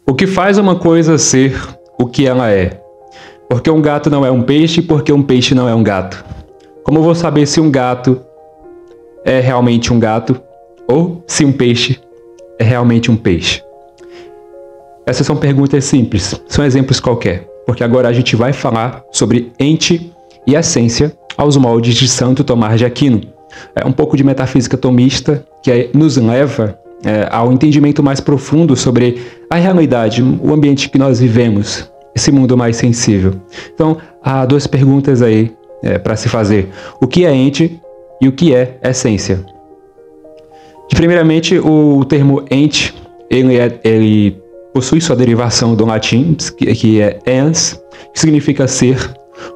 O que faz uma coisa ser o que ela é? Porque um gato não é um peixe, porque um peixe não é um gato. Como eu vou saber se um gato é realmente um gato ou se um peixe é realmente um peixe? Essas são perguntas simples, são exemplos qualquer, porque agora a gente vai falar sobre ente e essência aos moldes de Santo Tomás de Aquino. É um pouco de metafísica tomista que nos leva ao entendimento mais profundo sobre a realidade, o ambiente que nós vivemos, esse mundo mais sensível. Então, há duas perguntas aí para se fazer. O que é ente e o que é essência? Primeiramente, o termo ente, ele possui sua derivação do latim, que é ens, que significa ser,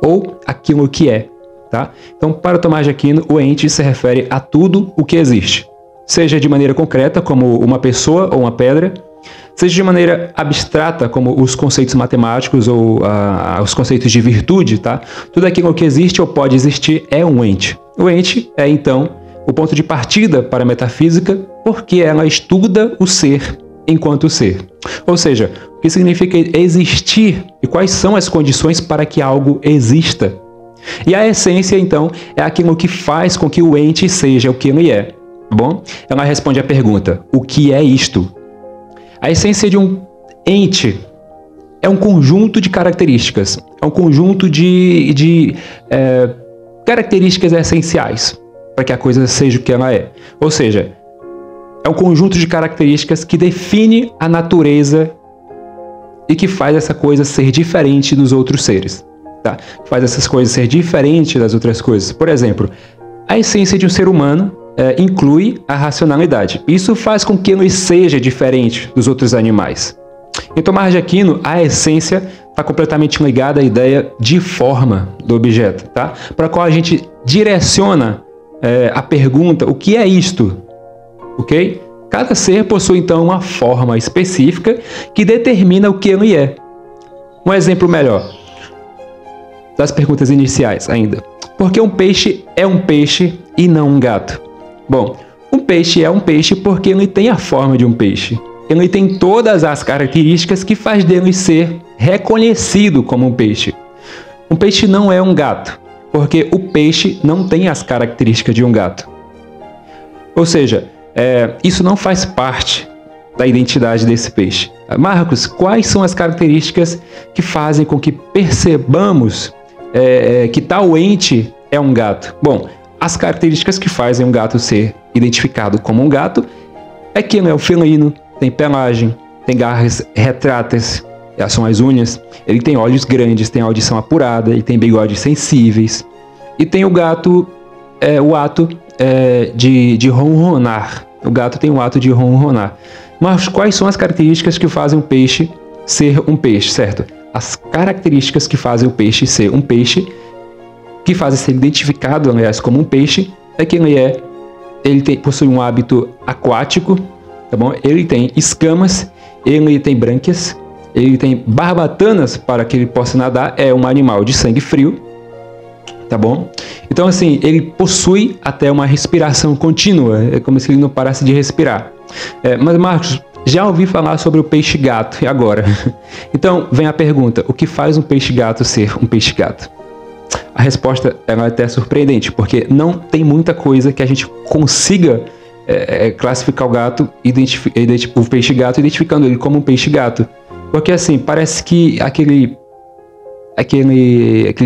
ou aquilo que é. Tá? Então, para Tomás de Aquino, o ente se refere a tudo o que existe, seja de maneira concreta, como uma pessoa ou uma pedra, seja de maneira abstrata, como os conceitos matemáticos ou os conceitos de virtude. Tá? Tudo aquilo que existe ou pode existir é um ente. O ente é, então, o ponto de partida para a metafísica, porque ela estuda o ser enquanto ser. Ou seja, o que significa existir e quais são as condições para que algo exista. E a essência, então, é aquilo que faz com que o ente seja o que ele é. Tá bom? Ela responde à pergunta: o que é isto? A essência de um ente é um conjunto de características, é um conjunto de características essenciais para que a coisa seja o que ela é. Ou seja, é um conjunto de características que define a natureza e que faz essa coisa ser diferente dos outros seres. Tá? Faz essas coisas ser diferentes das outras coisas. Por exemplo, a essência de um ser humano inclui a racionalidade. Isso faz com que ele seja diferente dos outros animais. Em Tomás de Aquino, a essência está completamente ligada à ideia de forma do objeto, tá? Para a qual a gente direciona a pergunta: o que é isto? Ok? Cada ser possui, então, uma forma específica que determina o que ele é. Um exemplo melhor das perguntas iniciais ainda. Por que um peixe é um peixe e não um gato? Bom, um peixe é um peixe porque ele tem a forma de um peixe. Ele tem todas as características que faz dele ser reconhecido como um peixe. Um peixe não é um gato, porque o peixe não tem as características de um gato. Ou seja, isso não faz parte da identidade desse peixe. Marcos, quais são as características que fazem com que percebamos que tal ente é um gato? Bom, as características que fazem um gato ser identificado como um gato é que ele é um felino, tem pelagem, tem garras retráteis, são as unhas, ele tem olhos grandes, tem audição apurada, ele tem bigodes sensíveis, e tem o gato, o ato de ronronar. O gato tem o ato de ronronar. Mas quais são as características que fazem o peixe ser um peixe, certo? As características que fazem o peixe ser um peixe, que fazem ser identificado, aliás, como um peixe, é que ele possui um hábito aquático, tá bom? Ele tem escamas, ele tem brânquias, ele tem barbatanas para que ele possa nadar, é um animal de sangue frio, tá bom? Então, assim, ele possui até uma respiração contínua, é como se ele não parasse de respirar. Mas, Marcos, já ouvi falar sobre o peixe-gato, e agora? Então, vem a pergunta: o que faz um peixe-gato ser um peixe-gato? A resposta é até surpreendente, porque não tem muita coisa que a gente consiga classificar o peixe-gato, identificando ele como um peixe-gato. Porque, assim, parece que aquele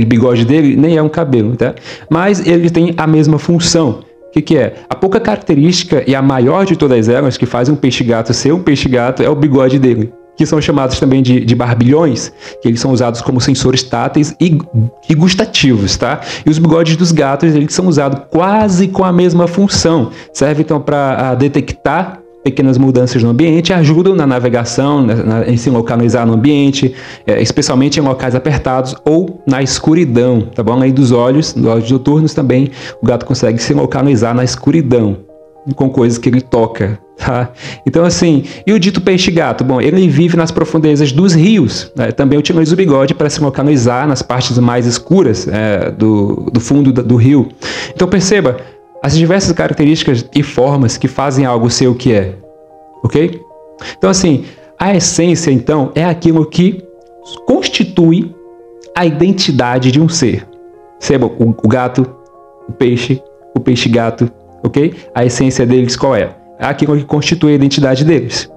bigode dele nem é um cabelo, tá? Mas ele tem a mesma função. O que é? A pouca característica e a maior de todas elas que fazem um peixe-gato ser um peixe-gato é o bigode dele, que são chamados também de barbilhões, que eles são usados como sensores táteis e gustativos, tá? E os bigodes dos gatos, eles são usados quase com a mesma função. Serve, então, para detectar pequenas mudanças no ambiente, ajudam na navegação, em se localizar no ambiente, especialmente em locais apertados ou na escuridão, tá bom? Além dos olhos noturnos também, o gato consegue se localizar na escuridão, com coisas que ele toca, tá? Então, assim, e o dito peixe-gato? Bom, ele vive nas profundezas dos rios, né? Também utiliza o bigode para se localizar nas partes mais escuras do fundo do rio. Então, perceba as diversas características e formas que fazem algo ser o que é, ok? Então, assim, A essência, então, é aquilo que constitui a identidade de um ser. Perceba, o gato, o peixe gato, ok? A essência deles qual é? É aquilo que constitui a identidade deles,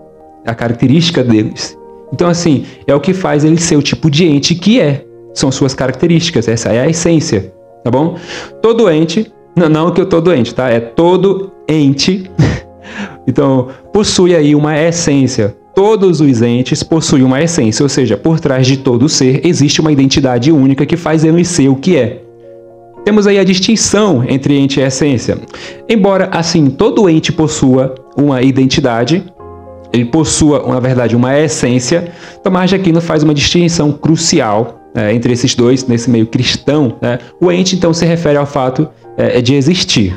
a característica deles. Então, assim, é o que faz ele ser o tipo de ente que é. São suas características, essa é a essência, tá bom? Todo ente, não que eu tô doente, tá? É todo ente, então, possui aí uma essência. Todos os entes possuem uma essência, ou seja, por trás de todo ser existe uma identidade única que faz ele ser o que é. Temos aí a distinção entre ente e essência. Embora, assim, todo ente possua uma identidade, ele possua, na verdade, uma essência, Tomás de Aquino faz uma distinção crucial entre esses dois, nesse meio cristão. O ente, então, se refere ao fato de existir.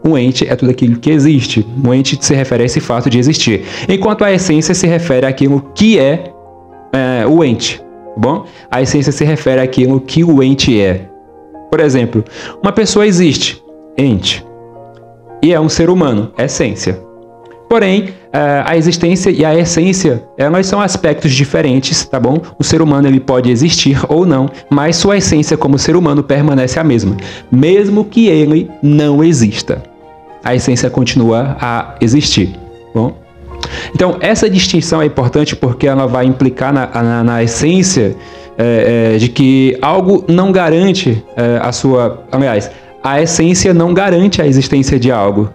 Um ente é tudo aquilo que existe. Um ente se refere a esse fato de existir. Enquanto a essência se refere àquilo que é o ente. Tá bom? A essência se refere àquilo que o ente é. Por exemplo, uma pessoa existe, ente, e é um ser humano, essência. Porém, a existência e a essência, elas são aspectos diferentes, tá bom? O ser humano ele pode existir ou não, mas sua essência como ser humano permanece a mesma, mesmo que ele não exista. A essência continua a existir, bom? Então, essa distinção é importante porque ela vai implicar na essência de que algo não garante a sua... Aliás, a essência não garante a existência de algo,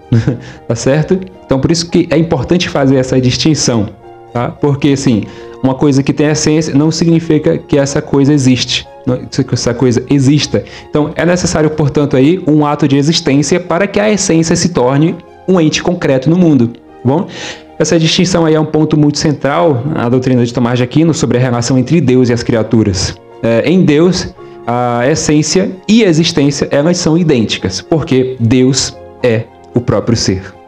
tá certo? Então, por isso que é importante fazer essa distinção, tá? Porque, assim, uma coisa que tem essência não significa que essa coisa existe, que essa coisa exista. Então, é necessário, portanto, aí um ato de existência para que a essência se torne um ente concreto no mundo, tá bom? Essa distinção aí é um ponto muito central na doutrina de Tomás de Aquino sobre a relação entre Deus e as criaturas. Em Deus, a essência e a existência, elas são idênticas, porque Deus é o próprio ser.